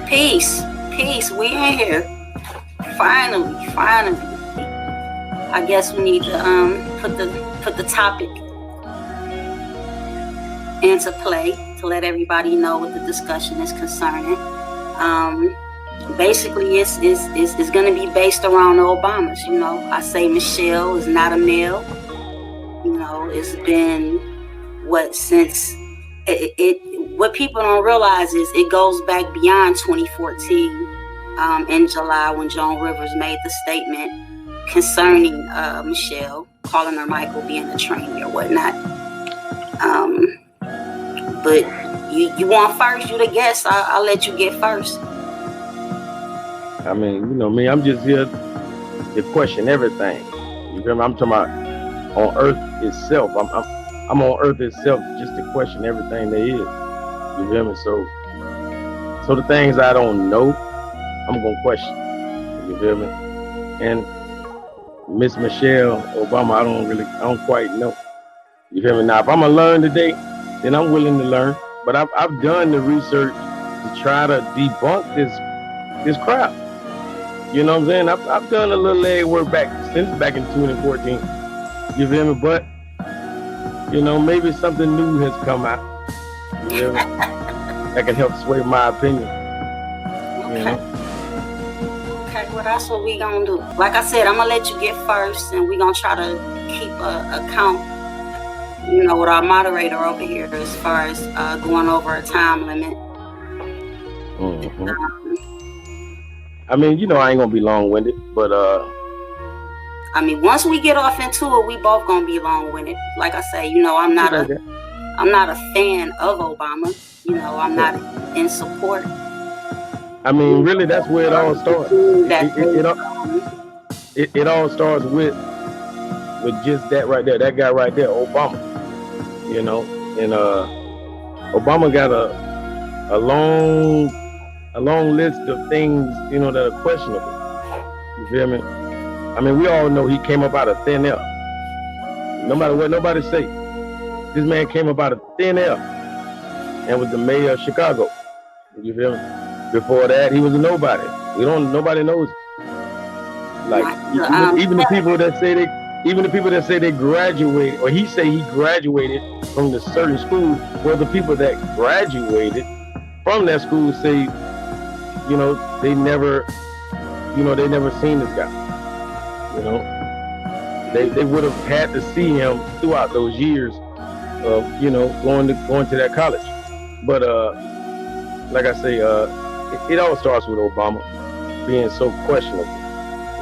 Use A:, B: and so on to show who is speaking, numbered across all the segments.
A: Peace. Peace. We in here. Finally. I guess we need to put the topic into play to let everybody know what the discussion is concerning. Basically, it's going to be based around the Obamas. You know, I say Michelle is not a male. You know, it's been since what people don't realize is it goes back beyond 2014 in July when Joan Rivers made the statement concerning Michelle, calling her Michael being a trainee or whatnot. But you want first, you the guest. I'll let you get first.
B: I mean, you know me, I'm just here to question everything. You feel me? I'm talking about on Earth itself. I'm on Earth itself just to question everything there is. You feel me? So the things I don't know, I'm gonna question. You feel me? And Miss Michelle Obama, I don't quite know. You feel me? Now, if I'm gonna learn today, then I'm willing to learn. But I've done the research to try to debunk this crap. You know what I'm saying? I've done a little leg work since back in 2014. You feel me? But you know, maybe something new has come out. You feel me? That can help sway my opinion.
A: Okay.
B: You know?
A: Okay, well, that's what we gonna do. Like I said, I'm gonna let you get first, and we gonna try to keep a count, you know, with our moderator over here as far as going over a time limit.
B: Mm-hmm. I mean, you know, I ain't gonna be long-winded, but
A: I mean, once we get off into it, we both gonna be long-winded. Like I say, you know, I'm not a fan of Obama. You know, I'm not in support.
B: I mean, really, that's where it all starts. It all starts with just that right there, that guy right there, Obama. You know, and Obama got a long list of things, you know, that are questionable. You feel me? I mean, we all know he came up out of thin air. No matter what nobody say, this man came up out of thin air and was the mayor of Chicago. You feel me? Before that, he was a nobody. Nobody knows him. Like even the people that say they graduated, or he say he graduated from the certain school, well, the people that graduated from that school say, you know, they never seen this guy. You know, they would have had to see him throughout those years of, you know, going to that college. But like I say, it all starts with Obama being so questionable,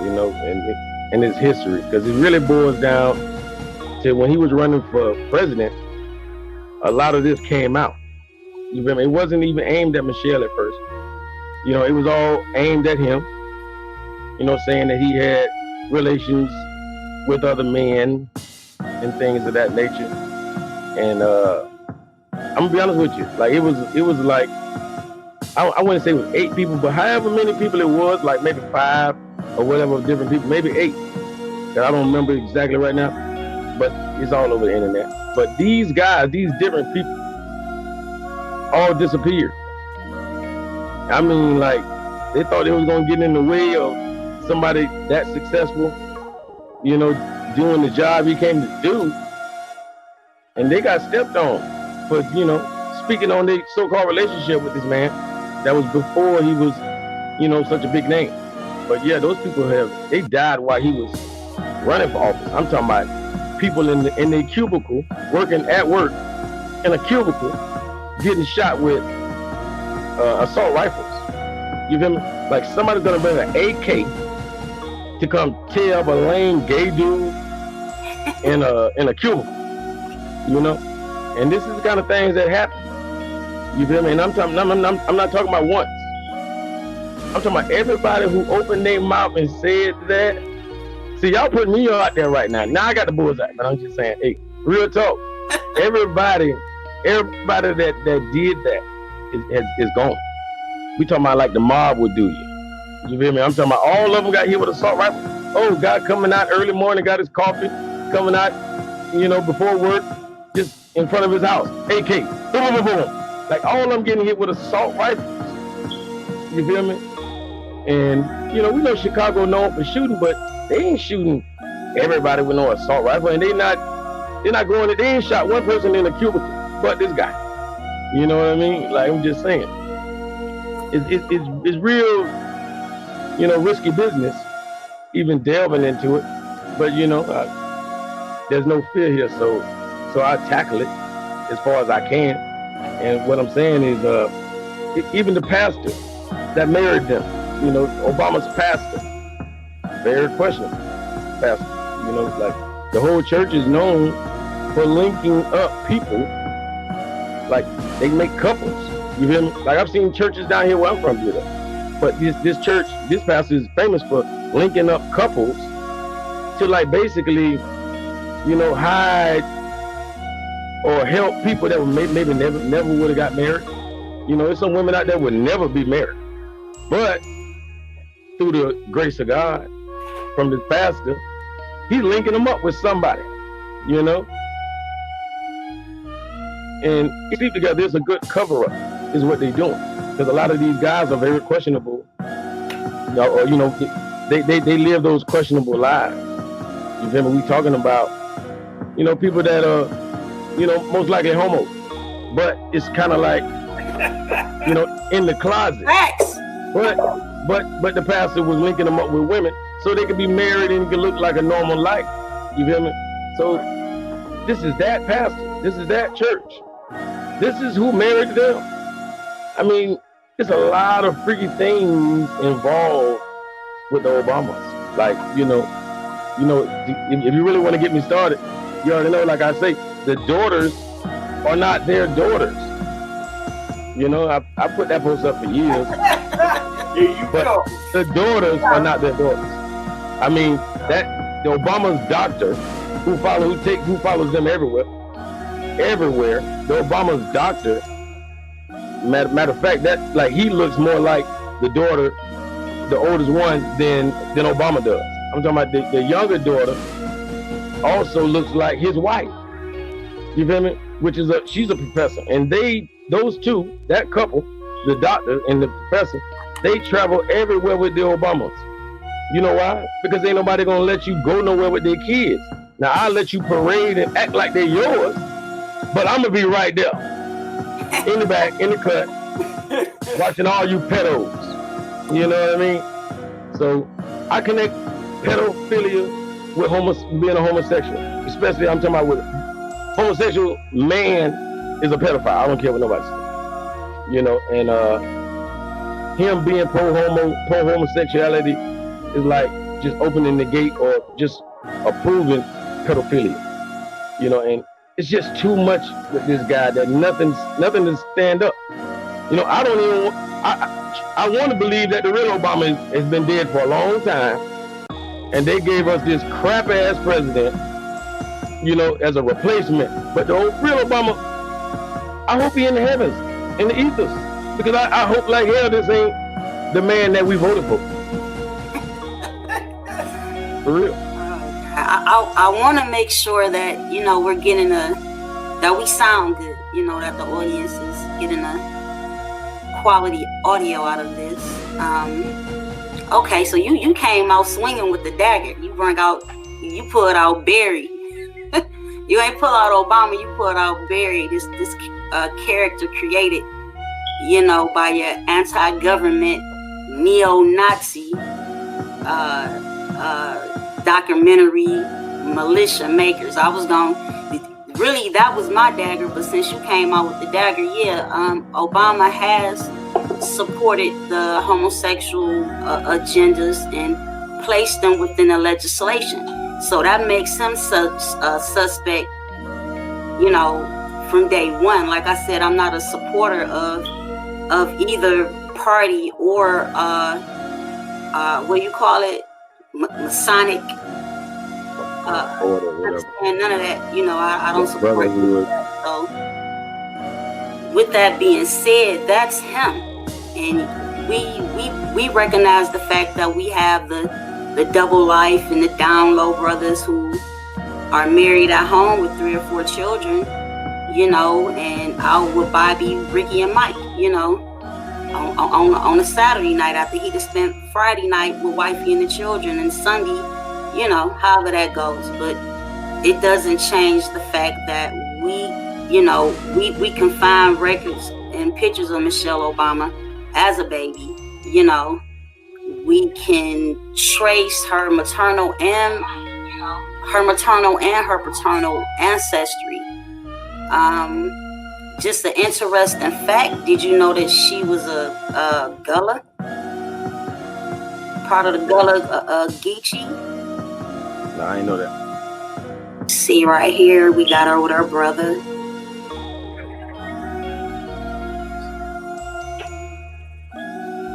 B: you know, and his history, because it really boils down to when he was running for president. A lot of this came out. You feel me? It wasn't even aimed at Michelle at first. You know, it was all aimed at him. You know, saying that he had relations with other men and things of that nature. And I'm gonna be honest with you, like it was like I wouldn't say it was 8 people, but however many people it was, like maybe 5 or whatever different people, maybe 8. That I don't remember exactly right now, but it's all over the internet. But these guys, these different people, all disappeared. I mean, like they thought they was gonna get in the way of somebody that successful, you know, doing the job he came to do, and they got stepped on for, you know, speaking on their so-called relationship with this man that was before he was, you know, such a big name. But yeah, those people they died while he was running for office. I'm talking about people in their cubicle, working at work in a cubicle, getting shot with assault rifles. You feel me? Like somebody's gonna bring an AK to come tear up a lame gay dude in a cubicle, you know. And this is the kind of things that happen. You feel me? And I'm not talking about once. I'm talking about everybody who opened their mouth and said that. See, y'all putting me out there right now. Now I got the bullseye, but I'm just saying, hey, real talk. Everybody that did that is gone. We talking about like the mob would do you. You feel me? I'm talking about all of them got hit with assault rifle. Oh, guy coming out early morning, got his coffee, coming out, you know, before work, just in front of his house. AK, boom, boom, boom, boom. Like all of them getting hit with assault rifles. You feel me? And we know Chicago known for shooting, but they ain't shooting everybody with no assault rifle, and they're not going. They ain't shot one person in a cubicle, but this guy. You know what I mean? Like, I'm just saying, it's real, risky business, even delving into it. But there's no fear here, so I tackle it as far as I can. And what I'm saying is, even the pastor that married them, Obama's pastor, very questionable pastor. Like, the whole church is known for linking up people. Like, they make couples. You hear me? Like, I've seen churches down here where I'm from do that. But this church, this pastor is famous for linking up couples to, like, basically, hide or help people that maybe never would have got married. There's some women out there would never be married. But through the grace of God, from this pastor, he's linking them up with somebody, And sleep together is a good cover-up, is what they're doing. Because a lot of these guys are very questionable, or they live those questionable lives. You feel me? We talking about, people that are, most likely homo, but it's kind of like, in the closet.
A: Facts.
B: But the pastor was linking them up with women so they could be married and it could look like a normal life. You feel me? So this is that pastor. This is that church. This is who married them. I mean, there's a lot of freaky things involved with the Obamas. Like, if you really want to get me started, you already know, like I say, the daughters are not their daughters. I put that post up for years. But the daughters are not their daughters. I mean, the Obama's doctor, who follows them everywhere, the Obama's doctor, matter of fact, that, like, he looks more like the daughter, the oldest one, than Obama does. I'm talking about the younger daughter also looks like his wife. You feel me? She's a professor. And those two, that couple, the doctor and the professor, they travel everywhere with the Obamas. You know why? Because ain't nobody gonna let you go nowhere with their kids. Now, I'll let you parade and act like they're yours, but I'm gonna be right there, in the back, in the cut, watching all you pedos. You know what I mean? So I connect pedophilia with being a homosexual, especially I'm talking about with homosexual man is a pedophile. I don't care what nobody says. And him being pro-homosexuality is like just opening the gate or just approving pedophilia. And it's just too much with this guy that nothing to stand up. I want to believe that the real Obama has been dead for a long time, and they gave us this crap ass president, as a replacement. But the real Obama, I hope he in the heavens, in the ethers, because I hope like hell this ain't the man that we voted for. For real.
A: I want to make sure that we're getting that we sound good. That the audience is getting a quality audio out of this. Okay, so you came out swinging with the dagger. You pulled out Barry. You ain't pull out Obama. You pulled out Barry. This character created, by your anti-government neo-Nazi documentary militia makers. I was really, that was my dagger, but since you came out with the dagger, Obama has supported the homosexual agendas and placed them within the legislation. So that makes him suspect, from day one. Like I said, I'm not a supporter of either party or what you call it, Masonic. And none of that, I don't support that. So with that being said, that's him. And we recognize the fact that we have the double life and the down low brothers who are married at home with 3 or 4 children, and out with Bobby, Ricky, and Mike, on a Saturday night after he just spent Friday night with wifey and the children, and Sunday, you know, however that goes. But it doesn't change the fact that we can find records and pictures of Michelle Obama as a baby. You know, we can trace her maternal and her paternal ancestry. Just an interesting fact. Did you know that she was a Gullah? Part of the Gullah Geechee?
B: No, I didn't know that.
A: See right here, we got her with her brother.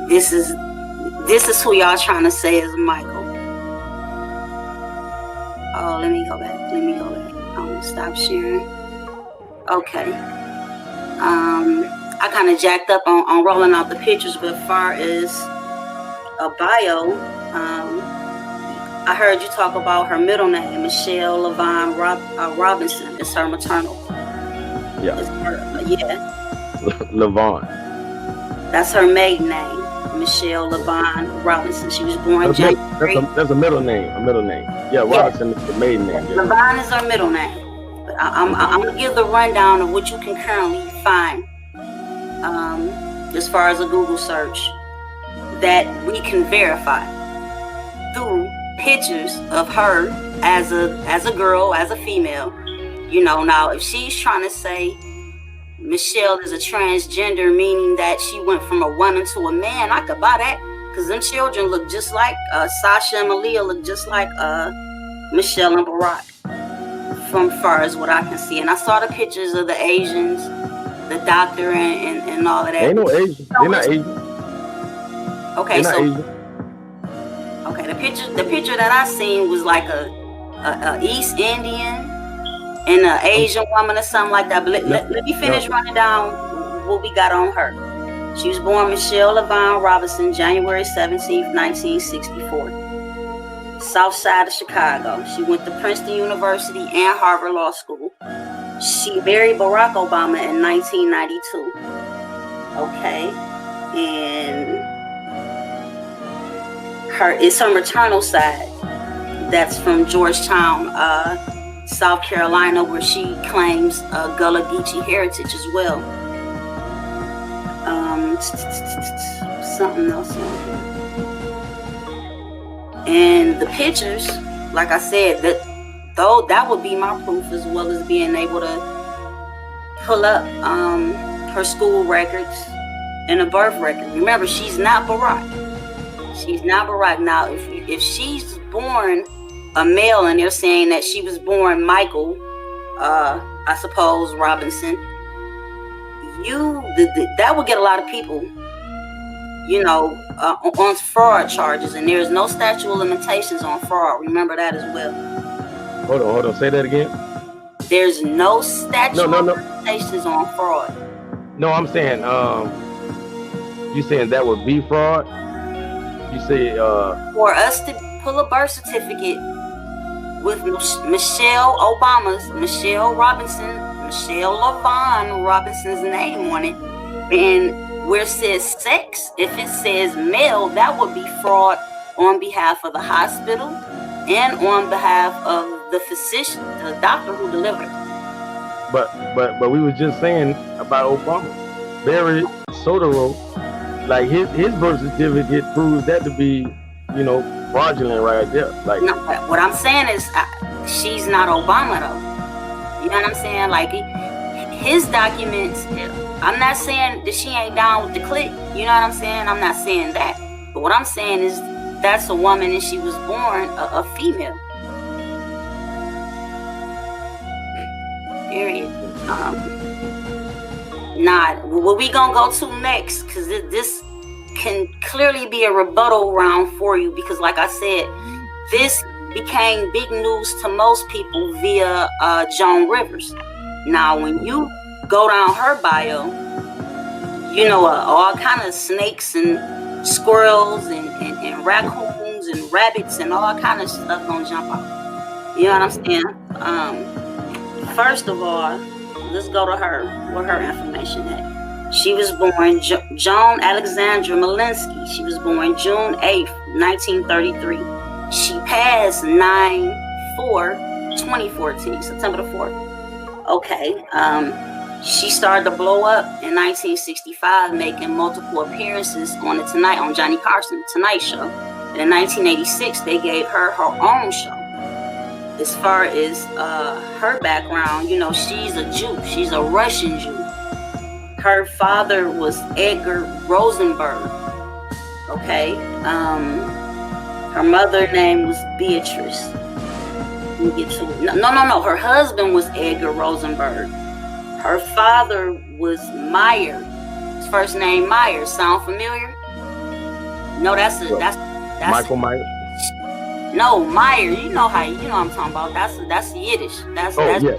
A: This is who y'all trying to say is Michael. Oh, let me go back. I'm gonna stop sharing. Okay. I kind of jacked up on rolling out the pictures, but as far as a bio, I heard you talk about her middle name, Michelle Levon Robinson. It's her maternal.
B: Yeah. Levon.
A: That's her maiden name, Michelle Levon Robinson. She was born January.
B: That's a middle name. Yeah, Robinson is the maiden name. Yeah.
A: Levon is her middle name. But I'm gonna give the rundown of what you can currently find, as far as a Google search, that we can verify through pictures of her as a girl, as a female. You know, now if she's trying to say Michelle is a transgender, meaning that she went from a woman to a man, I could buy that, because them children look just like Sasha and Malia look just like Michelle and Barack, from far as what I can see. And I saw the pictures of the Asians, the doctor and all of that.
B: Ain't no Asian. They're not Asian.
A: Okay,
B: so Asian.
A: Okay, the picture that I seen was like a East Indian and an Asian woman or something like that. But let me finish running down what we got on her. She was born Michelle Levon Robinson, January 17th, 1964. South side of Chicago. She went to Princeton University and Harvard Law School. She married Barack Obama in 1992. Okay, and it's her maternal side. That's from Georgetown, South Carolina, where she claims Gullah Geechee heritage as well. Something else on here. And the pictures, like I said, that would be my proof, as well as being able to pull up her school records and a birth record. Remember, she's not Barack. She's not Barack. Now, if she's born a male and they're saying that she was born Michael, I suppose Robinson, that would get a lot of people, you know, on fraud charges, and there's no statute of limitations on fraud. Remember that as well.
B: Hold on. Say that again.
A: There's no statute of limitations on fraud.
B: No, I'm saying, you saying that would be fraud? You say
A: for us to pull a birth certificate with Michelle Levon Robinson's name on it, and where it says sex, if it says male, that would be fraud on behalf of the hospital and on behalf of the physician, the doctor who delivered.
B: But we were just saying about Obama, Barry Soderbergh, like his birth certificate proves that to be, you know, fraudulent right there. Like,
A: no, what I'm saying is she's not Obama though. You know what I'm saying? Like his documents. I'm not saying that she ain't down with the clique. You know what I'm saying? I'm not saying that. But what I'm saying is that's a woman and she was born a female. Period. What we gonna go to next? Because this can clearly be a rebuttal round for you. Because like I said, this became big news to most people via Joan Rivers. Now, when you go down her bio, you know, all kind of snakes and squirrels and raccoons and rabbits and all kind of stuff gonna jump out. You know what I'm saying? First of all, let's go to her, where her information at. She was born Joan Alexandra Malinsky. She was born June 8th, 1933. She passed 9/4/2014, September the 4th. Okay. She started to blow up in 1965, making multiple appearances on Johnny Carson Tonight Show. And in 1986, they gave her own show. As far as her background, you know, she's a Jew. She's a Russian Jew. Her father was Edgar Rosenberg. Okay. Her mother name was Beatrice. No. Her husband was Edgar Rosenberg. Her father was Meyer. His first name Meyer. Sound familiar? No, that's
B: Michael Meyer.
A: No, Meyer. You know what I'm talking about. That's Yiddish. That's
B: Meyer. Yeah.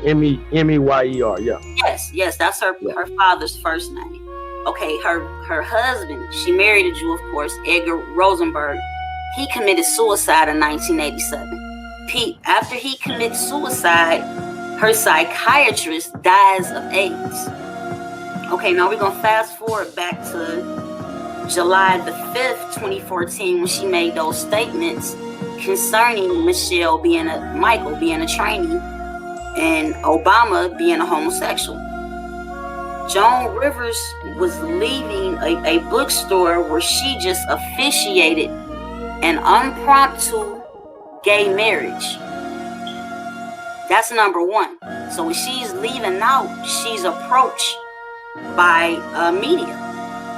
A: Yes. That's her father's first name. Okay, her husband. She married a Jew, of course, Edgar Rosenberg. He committed suicide in 1987. After he commits suicide, her psychiatrist dies of AIDS. Okay, now we're going to fast forward back to July the 5th, 2014, when she made those statements concerning Michael being a trainee and Obama being a homosexual. Joan Rivers was leaving a bookstore where she just officiated an impromptu gay marriage. That's number one. So when she's leaving out, she's approached by media.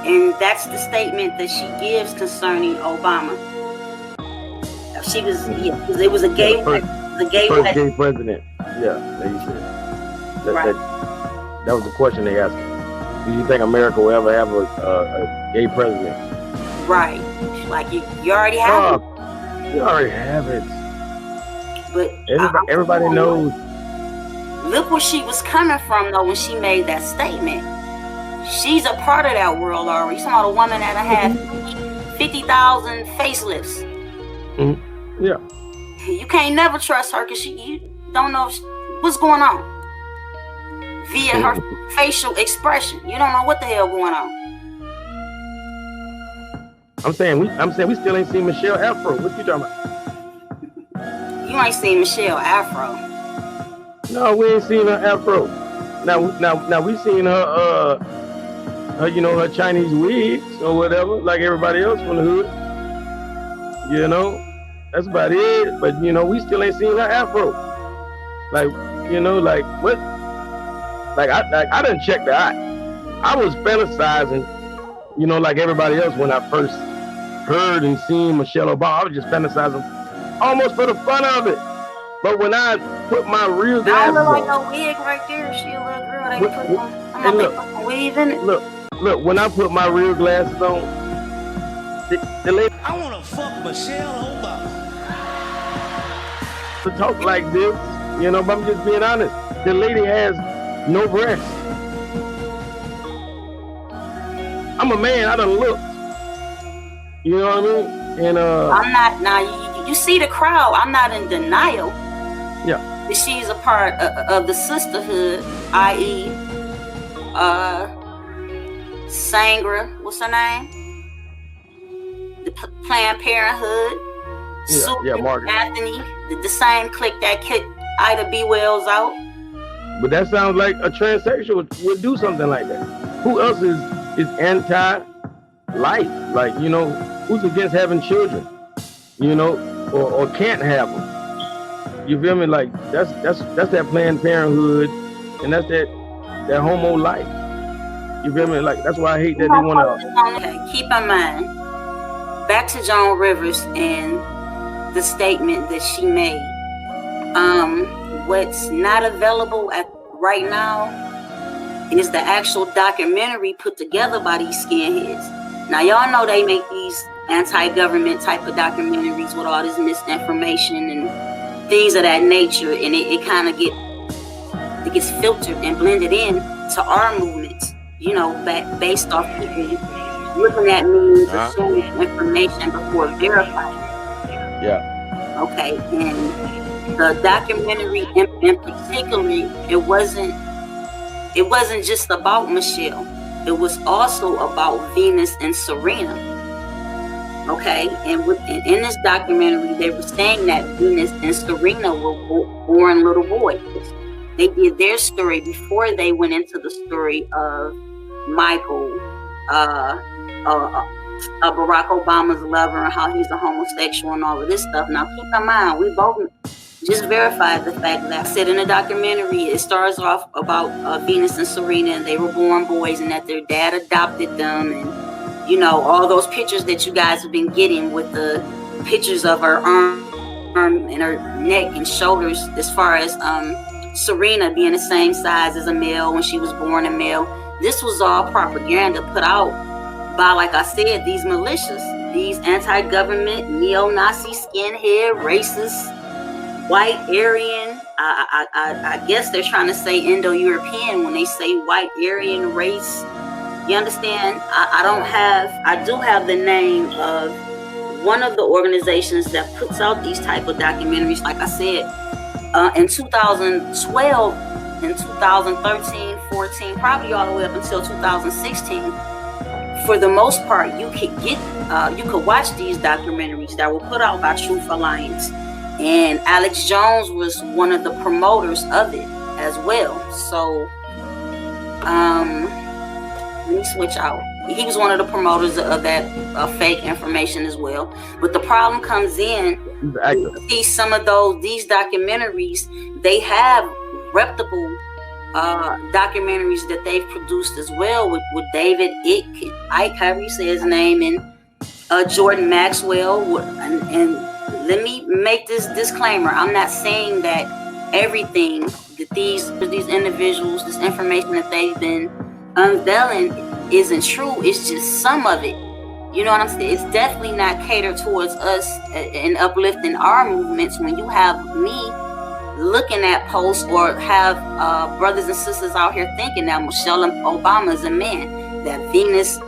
A: And that's the statement that she gives concerning Obama. It was a gay
B: first gay president. Yeah, that you said. That was the question they asked her. Do you think America will ever have a gay president?
A: Right. Like you already have it.
B: You already have it.
A: But
B: everybody knows.
A: Look where she was coming from, though, when she made that statement. She's a part of that world already. You're talking about a woman that had 50,000 facelifts.
B: Mm-hmm. Yeah.
A: You can't never trust her because you don't know what's going on. Via her facial expression. You don't know what the hell going on.
B: I'm saying we still ain't seen Michelle Afro. What you talking about?
A: You ain't seen Michelle Afro.
B: No, we ain't seen her Afro. Now we seen her her Chinese wigs or whatever, like everybody else from the hood. You know, that's about it. But we still ain't seen her Afro. Like what? Like I done checked the eye. I was fantasizing, like everybody else when I first heard and seen Michelle Obama. I was just fantasizing almost for the fun of it. But when I put my real glasses
A: on. I look like no wig right there. She a little girl. They put on weave in it.
B: Look, when I put my real glasses on, the lady...
C: I want to fuck Michelle Obama.
B: To talk like this, but I'm just being honest. The lady has no breasts. I'm a man. I done looked. You know what I mean? And
A: I'm not. Now you see the crowd. I'm not in denial.
B: Yeah.
A: That she's a part of the sisterhood, i.e., Sangra. What's her name? The Planned Parenthood.
B: Yeah, Margaret.
A: Anthony. The same clique that kicked Ida B. Wells out.
B: But that sounds like a transsexual would do something like that. Who else is anti-life? Like, who's against having children? Or can't have them? You feel me? Like that's that Planned Parenthood, and that's that homo life. You feel me? Like that's why I hate that they want to.
A: Okay, keep in mind. Back to Joan Rivers and the statement that she made. What's not available right now is the actual documentary put together by these skinheads. Now y'all know they make these anti-government type of documentaries with all this misinformation and things of that nature, and it kind of gets filtered and blended in to our movements. Based off people looking at means of showing information before verifying.
B: Yeah.
A: Okay, and the documentary in particular, it wasn't just about Michelle. it was also about Venus and Serena. Okay, and in this documentary, they were saying that Venus and Serena were born little boys. They did their story before they went into the story of Michael, Barack Obama's lover, and how he's a homosexual and all of this stuff. Now, keep in mind, we both just verified the fact that I said in the documentary, it starts off about Venus and Serena, and they were born boys, and that their dad adopted them, and you know, all those pictures that you guys have been getting with the pictures of her arm and her neck and shoulders, as far as Serena being the same size as a male when she was born a male. This was all propaganda put out by, like I said, these militias, these anti-government, neo-Nazi, skinhead, racist, white, Aryan. I guess they're trying to say Indo-European when they say white, Aryan race. You understand? I do have the name of one of the organizations that puts out these type of documentaries. Like I said, in 2012, in 2013, 14, probably all the way up until 2016, for the most part, you could watch these documentaries that were put out by Truth Alliance. And Alex Jones was one of the promoters of it as well. So, let me switch out. He was one of the promoters of that fake information as well. But the problem comes in, you see some of these documentaries, they have reputable documentaries that they've produced as well with David Icke, however you say his name, and Jordan Maxwell. And let me make this disclaimer. I'm not saying that everything that these individuals, this information that they've been unveiling isn't true. It's just some of it. You know what I'm saying? It's definitely not catered towards us and uplifting our movements. When you have me looking at posts or have brothers and sisters out here thinking that Michelle Obama is a man, that Venus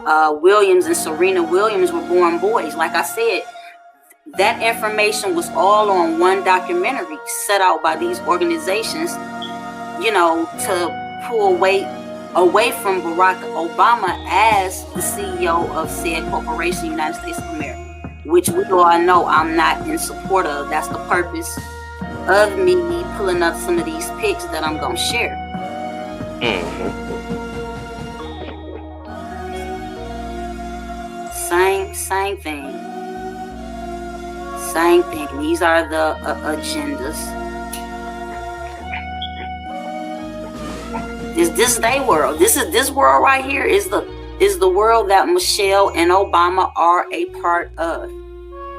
A: Williams and Serena Williams were born boys. Like I said, that information was all on one documentary set out by these organizations, you know, to pull away from Barack Obama as the CEO of said corporation, United States of America, which we all know I'm not in support of. That's the purpose of me pulling up some of these pics that I'm going to share. Same thing. Same thing. These are the agendas. Is this their world? This world right here is the world that Michelle and Obama are a part of.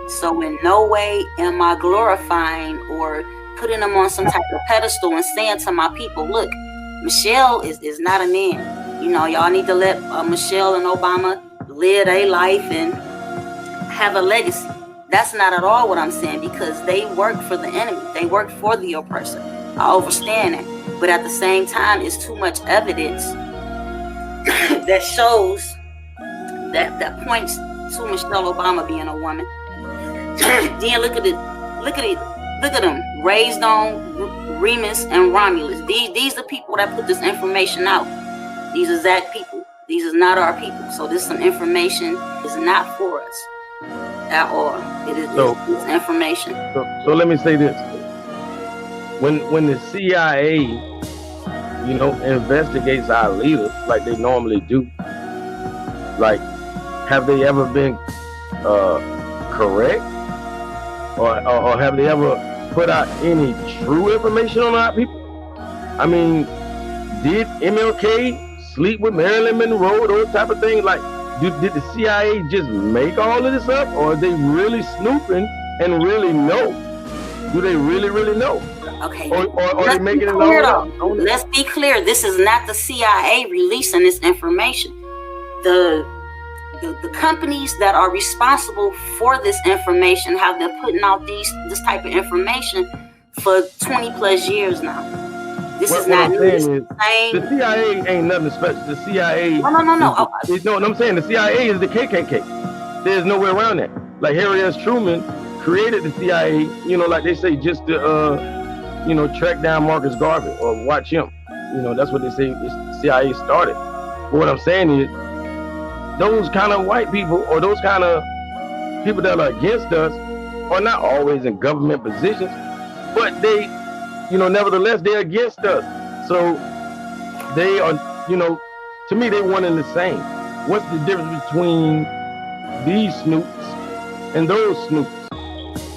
A: So in no way am I glorifying or putting them on some type of pedestal and saying to my people, look, Michelle is not a man. You know, y'all need to let Michelle and Obama live their life and have a legacy. That's not at all what I'm saying, because they work for the enemy. They work for the oppressor. I understand that. But at the same time, it's too much evidence that shows that points to Michelle Obama being a woman. Then look at them, raised on Remus and Romulus. These are people that put this information out. These are Zach people. These is not our people. So this some information is not for us at all. It's information.
B: So let me say this. When the CIA, you know, investigates our leaders like they normally do, like, have they ever been correct? Or have they ever put out any true information on our people? I mean, did MLK sleep with Marilyn Monroe, those type of things? Like, did the CIA just make all of this up, or are they really snooping and really know? Do they really know?
A: Okay.
B: Or are they making it all up?
A: Let's be clear. This is not the CIA releasing this information. The companies that are responsible for this information have been putting out this type of information for 20 plus years now. This is not new.
B: The CIA ain't nothing special. The CIA.
A: No.
B: No, I'm saying the CIA is the KKK. There's no way around that. Like Harry S. Truman created the CIA, you know, like they say, just to, you know, track down Marcus Garvey or watch him. You know, that's what they say the CIA started. But what I'm saying is, those kind of white people or those kind of people that are against us are not always in government positions, but they, nevertheless, they're against us. So they are, to me, they're one and the same. What's the difference between these snoops and those snoops?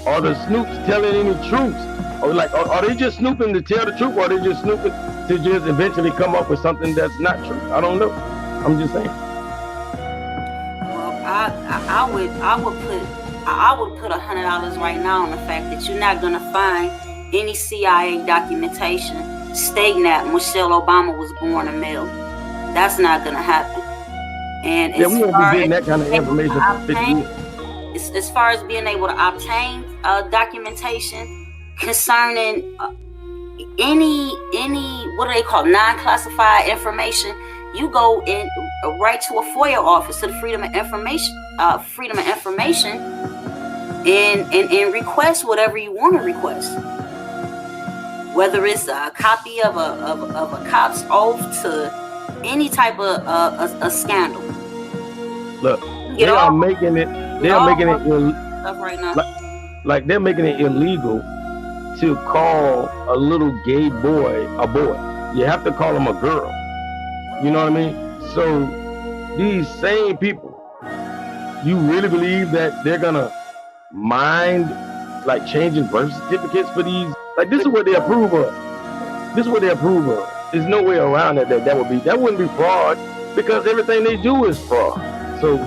B: Are the snoops telling any truths? Or are they just snooping to tell the truth, or are they just snooping to just eventually come up with something that's not true? I don't know. I'm just saying.
A: Well, I would put $100 right now on the fact that you're not gonna find any CIA documentation stating that Michelle Obama was born a male. That's not gonna happen. And
B: we won't be getting that kind of information for 50 years.
A: As far as being able to obtain documentation concerning any what do they call non-classified information, you go in right to a FOIA office, to the Freedom of Information, and request whatever you want to request. Whether it's a copy of a cop's oath to any type of a scandal.
B: Look, they are making it. They're making it
A: right now.
B: Like they're making it illegal to call a little gay boy a boy. You have to call him a girl. You know what I mean? So these same people, you really believe that they're gonna mind like changing birth certificates for these? Like this is what they approve of. This is what they approve of. There's no way around it that wouldn't be fraud, because everything they do is fraud. So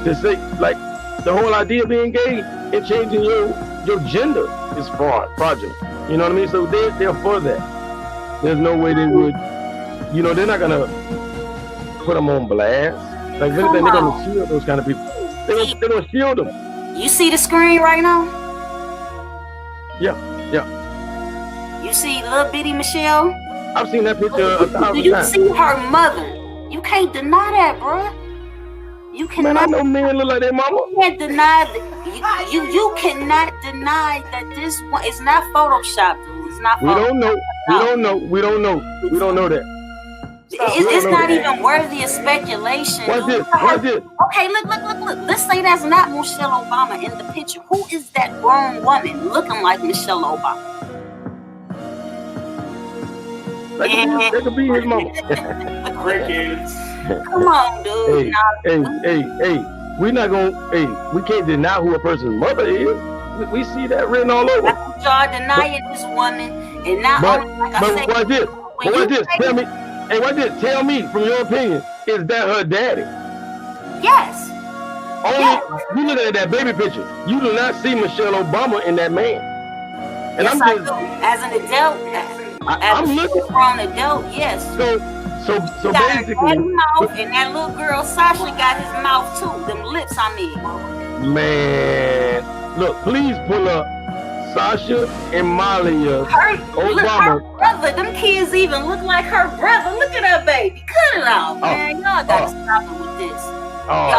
B: to say like the whole idea of being gay and changing your gender is fraudulent. You know what I mean? So they're for that. There's no way they would, they're not gonna put them on blast. Like if anything, they're gonna shield those kind of people. They're gonna shield them.
A: You see the screen right now?
B: Yeah.
A: You see little bitty Michelle?
B: I've seen that picture 1,000 times.
A: You see her mother. You can't deny that, bruh. You cannot.
B: Man, I know men look like their mama.
A: You can't deny that. You cannot deny that this one is not Photoshop, dude. It's not.
B: We don't know. We don't know that.
A: It's not even worthy of speculation.
B: What's this?
A: Okay, look. Let's say that's not Michelle Obama in the picture. Who is that grown woman looking like Michelle Obama?
B: That could be his mama.
C: Crickets.
A: Come on, dude.
B: Hey. We're not gonna. Hey, we can't deny who a person's mother is. We see that written all over.
A: That's what y'all denying this woman, and not only like I said.
B: What's this? Tell me. Hey, what's this? Tell me, from your opinion, is that her daddy?
A: Yes.
B: You look at that baby picture. You do not see Michelle Obama in that man. And
A: yes, I do. As an adult,
B: I'm looking.
A: Grown adult, yes.
B: So basically,
A: mouth, and that little girl Sasha got his mouth too. Them lips, I mean.
B: Man, look, please pull up Sasha and Malia Obama.
A: Her brother, them kids even look like her brother. Look at her baby. Cut it out, man. Y'all gotta stop it with this.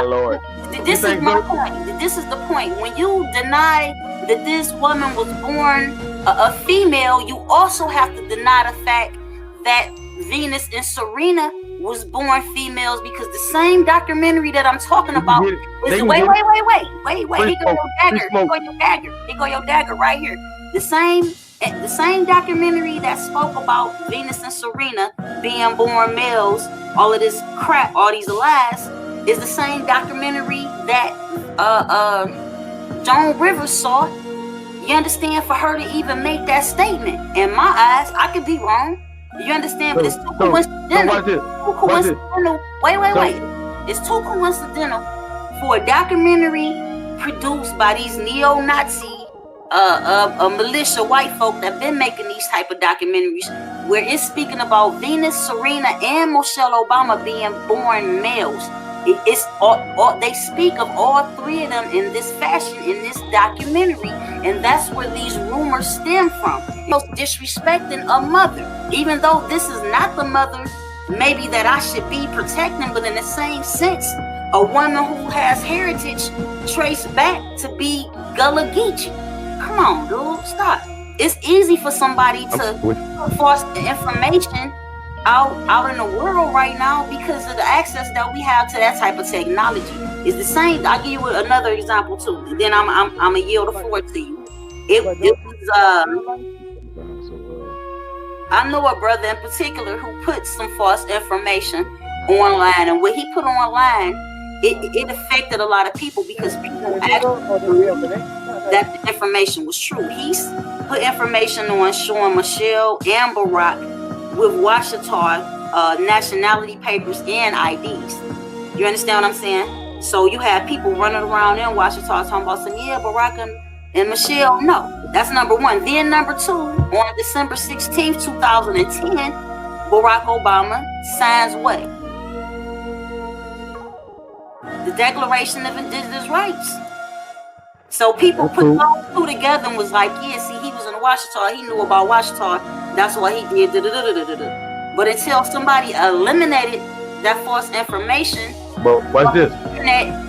B: Lord.
A: This is my point. This is the point. When you deny that this woman was born a female, you also have to deny the fact that Venus and Serena was born females, because the same documentary that I'm talking about is wait. Here go your dagger right here. The same documentary that spoke about Venus and Serena being born males, all of this crap, all these lies, is the same documentary that Joan Rivers saw. You understand? For her to even make that statement, in my eyes, I could be wrong. You understand? But it's too coincidental. Wait. It's too coincidental for a documentary produced by these neo-Nazi militia white folk that been making these type of documentaries, where it's speaking about Venus, Serena, and Michelle Obama being born males. They speak of all three of them in this fashion in this documentary, and that's where these rumors stem from. Disrespecting a mother, even though this is not the mother maybe that I should be protecting, but in the same sense, a woman who has heritage traced back to be Gullah Geechee. Come on, dude, stop. It's easy for somebody to false information out in the world right now because of the access that we have to that type of technology. It's the same. I'll give you another example too. Then I'm gonna yield the floor to you. It was I know a brother in particular who put some false information online, and what he put online, it affected a lot of people because people actually that the information was true. He's put information on showing Michelle and Barack with Washita nationality papers and IDs. You understand what I'm saying? So you have people running around in Washita talking about saying, yeah, Barack and Michelle. No, that's number one. Then number two, on December 16th, 2010, Barack Obama signs what? The Declaration of Indigenous Rights. So people put those two together and was like, yeah, see, he was in Washita. He knew about Washita. That's why he did da-da-da-da-da-da. But until somebody eliminated that false information,
B: but watch this.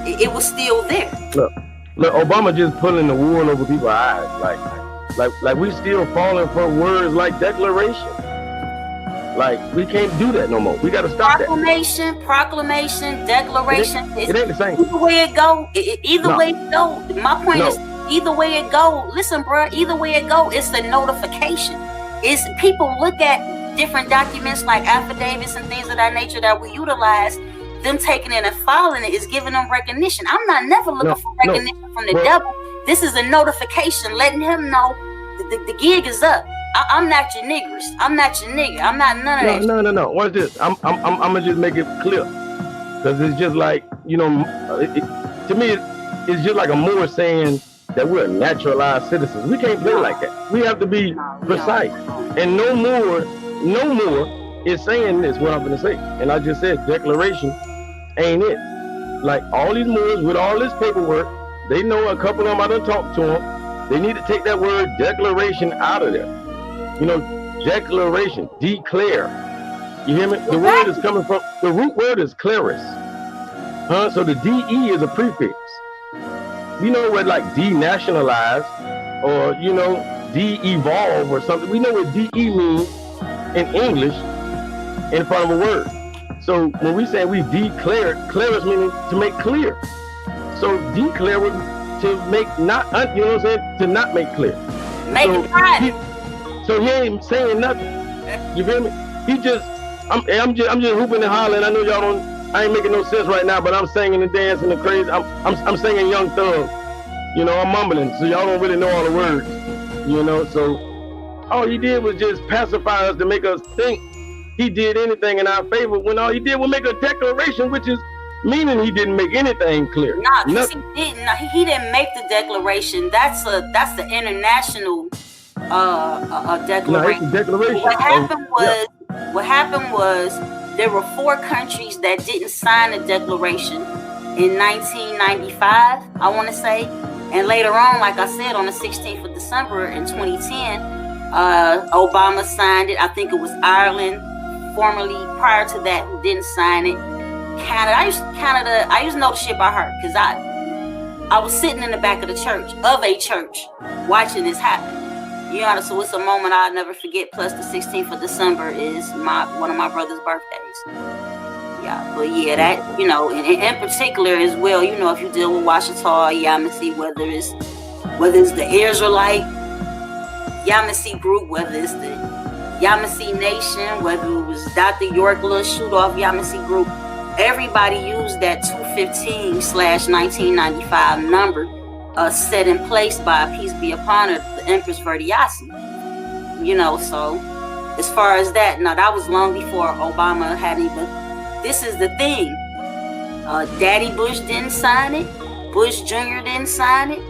A: It was still there.
B: Look, Obama just pulling the wool over people's eyes. Like we still falling for words like declaration. Like we can't do that no more. We got to stop
A: Proclamation, declaration.
B: It ain't the same.
A: Either way it go. Way it go. My point is, either way it go. Listen, bro. Either way it go, it's a notification. It's people look at different documents like affidavits and things of that nature that we utilize. Them taking it and filing it is giving them recognition. I'm not never looking for recognition from the devil. This is a notification letting him know the gig is up. I'm not your niggers. I'm not your nigga. I'm not none of that.
B: No. Watch this. I'm gonna just make it clear, because it's just like, you know, to me it's just like a Moore saying that we're naturalized citizens. We can't play like that. We have to be precise. And no more is saying this. What I'm gonna say, and I just said declaration ain't it. Like all these Moors with all this paperwork, they know a couple of them. I done talked to them. They need to take that word declaration out of there. You know, declaration, declare. You hear me? The word is coming from, the root word is claris. So the DE is a prefix. You know what, like denationalize or, you know, de-evolve or something. We know what DE means in English in front of a word. So when we say we declare, claris meaning to make clear. So declare to make not, you know what I'm saying? To not make clear.
A: Make it private.
B: So he ain't saying nothing. You feel me? He just, I'm just hooping and hollering. I know y'all don't, I ain't making no sense right now, but I'm singing and dancing and crazy. I'm singing Young Thug. You know, I'm mumbling, so y'all don't really know all the words. You know, so all he did was just pacify us to make us think he did anything in our favor when all he did was make a declaration, which is meaning he didn't make anything clear.
A: Nah, he didn't. He didn't make the declaration. That's the international declaration.
B: No, it's a declaration.
A: What happened was there were 4 countries that didn't sign the declaration in 1995, I want to say, and later on, like I said, on the 16th of December in 2010, Obama signed it. I think it was Ireland, formerly prior to that, who didn't sign it. Canada. I used to know the shit by heart because I was sitting in the back of a church watching this happen. You know, so it's a moment I'll never forget. Plus, the 16th of December is one of my brother's birthdays. Yeah, but yeah, that, you know, in particular as well, you know, if you deal with Washita, Yamasee, whether it's the Israelite Yamasee group, whether it's the Yamasee Nation, whether it was Dr. York little shoot off Yamasee group, everybody used that 215/1995 number set in place by, peace be upon her, the Empress Verdiasi. You know, so as far as that, now that was long before Obama had even. This is the thing. Daddy Bush didn't sign it. Bush Jr. didn't sign it.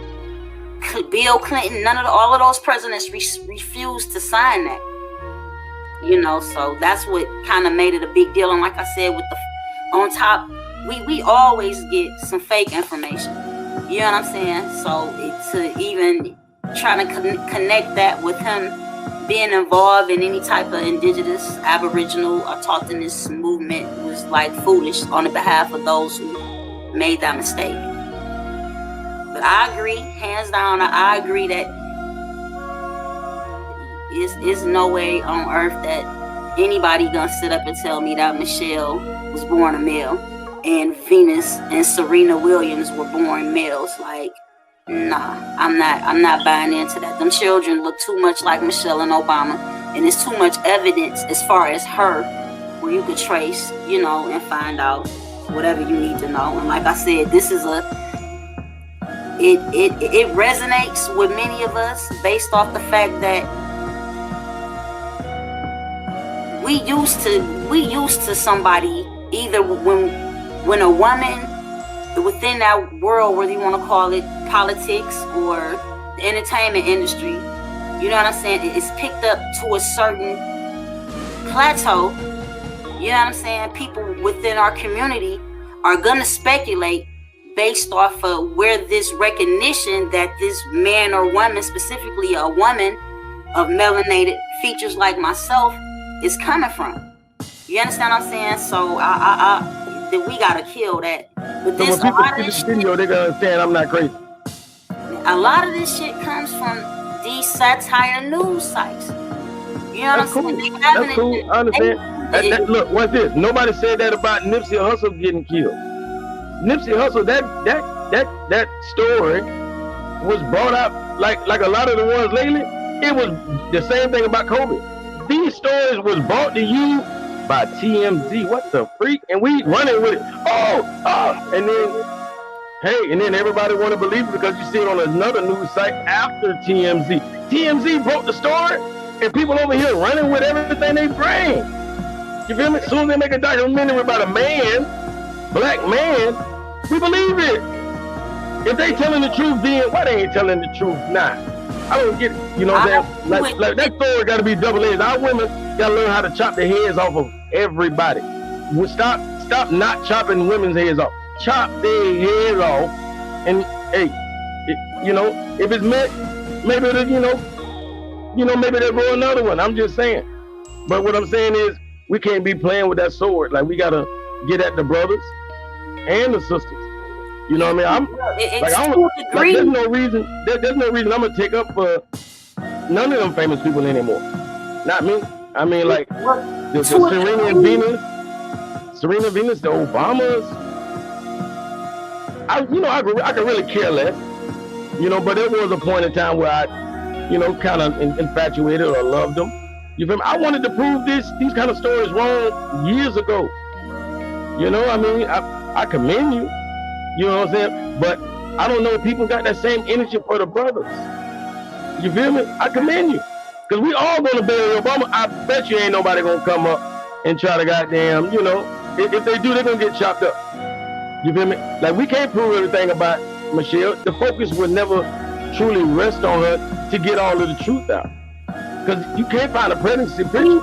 A: Bill Clinton, all of those presidents refused to sign that. You know, so that's what kind of made it a big deal. And like I said, with the on top, we always get some fake information. You know what I'm saying? So to even try to connect that with him being involved in any type of indigenous, aboriginal, or autochthonous movement was like foolish on the behalf of those who made that mistake. But I agree, hands down, I agree that is no way on earth that anybody gonna sit up and tell me that Michelle was born a male and Venus and Serena Williams were born males. Like, nah, I'm not buying into that. Them children look too much like Michelle and Obama, and it's too much evidence as far as her where you could trace, you know, and find out whatever you need to know. And like I said, this is it resonates with many of us based off the fact that we used to somebody, either when a woman within that world, whether you want to call it politics or the entertainment industry, you know what I'm saying, it's picked up to a certain plateau, you know what I'm saying, people within our community are going to speculate based off of where this recognition that this man or woman, specifically a woman of melanated features like myself, is coming from. You understand what I'm saying? So we gotta kill that. But this,
B: so when people see this video, they're gonna understand I'm not crazy.
A: A lot of this shit comes from these satire news sites. You know what I'm saying?
B: That's cool. I understand. Look, what's this? Nobody said that about Nipsey Hussle getting killed. Nipsey Hussle, that story was brought up like a lot of the ones lately. It was the same thing about COVID. These stories was brought to you by TMZ. What the freak? And we running with it. And then everybody want to believe it because you see it on another news site after TMZ. TMZ broke the story, and people over here running with everything they bring. You feel me? As soon as they make a documentary about a man, black man, we believe it. If they telling the truth, then why they ain't telling the truth now? I don't get it. You know what I'm saying? Like that story got to be double-edged. Our women got to learn how to chop their heads off of everybody. We stop not chopping women's heads off. Chop their heads off. And hey, if it's meant, maybe maybe they'll grow another one. I'm just saying. But what I'm saying is, we can't be playing with that sword. Like, we gotta get at the brothers and the sisters. You know what I mean? There's no reason I'm gonna take up for none of them famous people anymore. Not me. I mean, like the Serena Venus, the Obamas. I could really care less. But there was a point in time where I, kind of infatuated or loved them. You feel me? I wanted to prove these kind of stories wrong years ago. I commend you. You know what I'm saying? But I don't know if people got that same energy for the brothers. You feel me? I commend you. Because we all gonna bury Obama. I bet you ain't nobody gonna come up and try to goddamn, if they do, they're gonna get chopped up. You feel me? Like, we can't prove everything about Michelle. The focus will never truly rest on her to get all of the truth out. Because you can't find a pregnancy picture.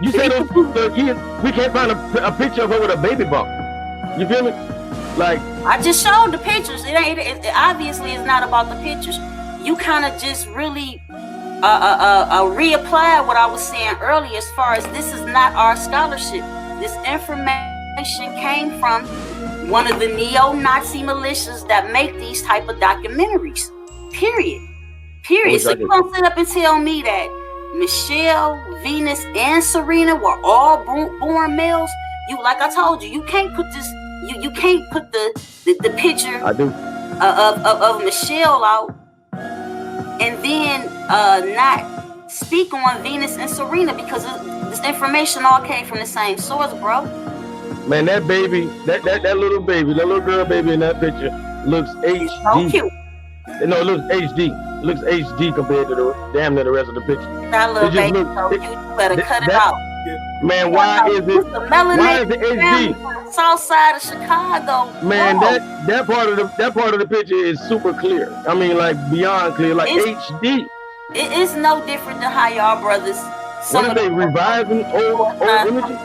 B: You say we can't find a picture of her with a baby bump. You feel me? Like,
A: I just showed the pictures. It obviously is not about the pictures. You kind of just really reapplied what I was saying earlier as far as this is not our scholarship. This information came from one of the neo-Nazi militias that make these type of documentaries. Period. So you gonna sit up and tell me that Michelle, Venus, and Serena were all born males? Like I told you, you can't put this. You can't put the picture of Michelle out and then not speak on Venus and Serena because this information all came from the same source, bro.
B: Man, that baby, that little baby, that little girl baby in that picture looks HD.
A: So cute.
B: No, it looks HD. It looks HD compared to the damn near the rest of the picture.
A: That little baby so cute. You better cut it out.
B: Man, why is it HD?
A: South side of Chicago.
B: Man, that part of the picture is super clear. I mean, like, beyond clear, like HD.
A: It is no different than how y'all brothers.
B: What are they revising old images?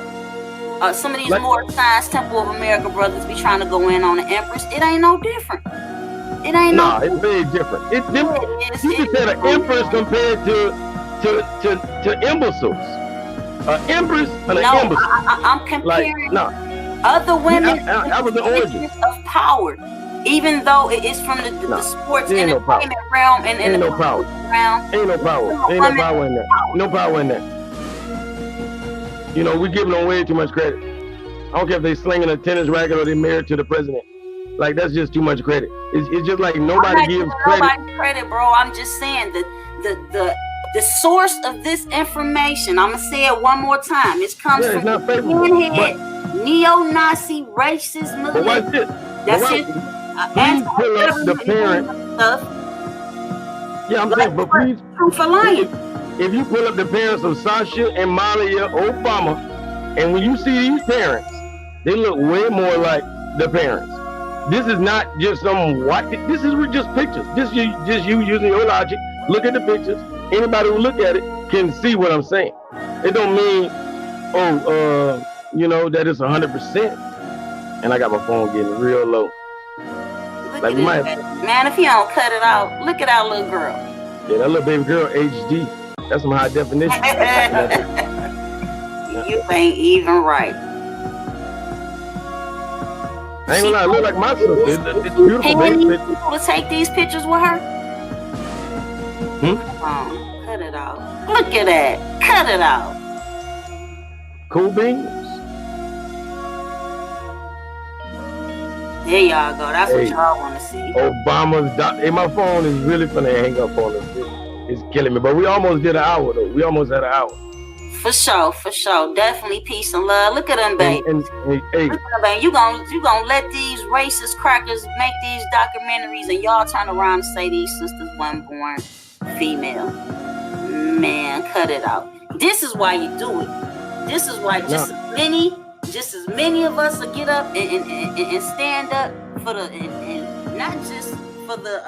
A: Some of these more Science Temple of America brothers be trying to go in on the Empress. It ain't no different. It ain't no.
B: It's very different. It's different. You just said an Empress compared to imbeciles. Empress and an imbecile.
A: I'm comparing other women
B: with the origin
A: of power, even though it is from the sports entertainment realm and the
B: no power.
A: realm.
B: Ain't no power. Ain't no power in that. No power in that. You know, we giving them way too much credit. I don't care if they slinging a tennis racket or they married to the president. Like, that's just too much credit. It's just like nobody gives credit.
A: Nobody credit, bro. I'm just saying that the source of this information, I'm gonna say it one more time. It comes from skinhead, neo-Nazi, racist,
B: but watch this.
A: That's it.
B: Please pull up the parents. Yeah, I'm saying, but please, if you pull up the parents of Sasha and Malia Obama, and when you see these parents, they look way more like the parents. This is not just some white. This is just pictures. Just you using your logic. Look at the pictures. Anybody who look at it can see what I'm saying. It don't mean, you know, that it's 100%. And I got my phone getting real low.
A: Like man, if you don't cut it out, look at our little girl.
B: Yeah, that little baby girl, HD. That's some high definition.
A: You ain't even right.
B: I ain't gonna lie, I look like my sister. It's beautiful, baby.
A: People to take these pictures with her?
B: Hmm?
A: Oh, cut it out. Look at that. Cut it out.
B: Cool beans.
A: There y'all go. That's what y'all want to see.
B: Obama's hey, my phone is really finna hang up on us. It's killing me. But we almost did an hour though. We almost had an hour.
A: For sure, for sure. Definitely peace and love. Look at them, baby.
B: Hey.
A: Look at them, baby. You gonna let these racist crackers make these documentaries and y'all turn around and say these sisters weren't born female. Man, cut it out. This is why you do it. This is why just as many of us will get up and stand up for the and not just for the